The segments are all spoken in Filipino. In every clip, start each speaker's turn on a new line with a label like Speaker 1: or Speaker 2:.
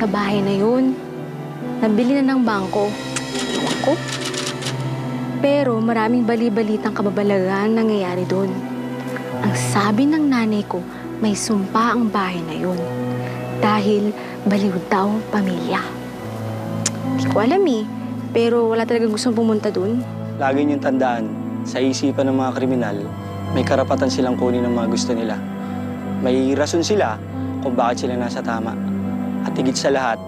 Speaker 1: sa bahay na yun. Nabili na ng bangko. Ewan ko. Pero maraming bali-balitang kababalagan nangyayari doon. Ang sabi ng nanay ko, may sumpa ang bahay na yun. Dahil baliw daw ang pamilya. Hindi ko alam eh. Pero wala talagang gustong pumunta doon.
Speaker 2: Lagi niyong tandaan, sa isipan ng mga kriminal, may karapatan silang kunin ang mga gusto nila. May rason sila kung bakit sila nasa tama. At higit sa lahat,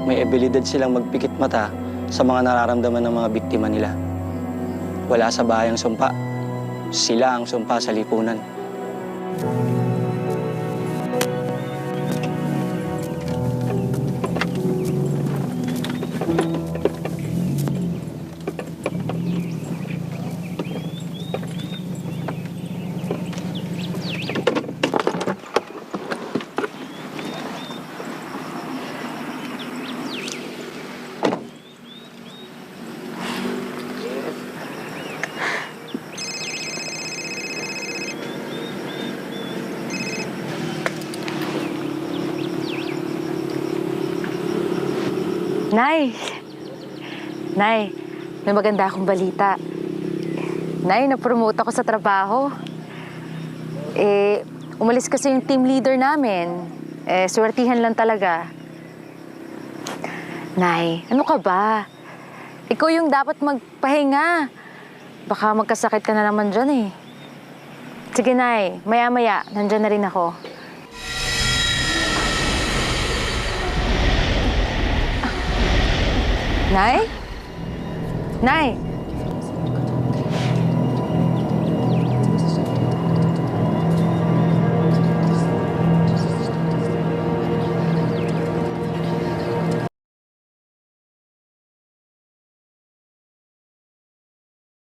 Speaker 2: may abilidad silang magpikit mata sa mga nararamdaman ng mga biktima nila. Wala sa bahay ang sumpa. Sila ang sumpa sa lipunan.
Speaker 3: Nay! Nay, may maganda akong balita. Nay, na-promote ako sa trabaho. Umalis kasi yung team leader namin. Swertihan lang talaga. Nay, ano ka ba? Ikaw yung dapat magpahinga. Baka magkasakit ka na naman dyan eh. Sige, Nay. Maya-maya, nandyan na rin ako. Nay? Nay?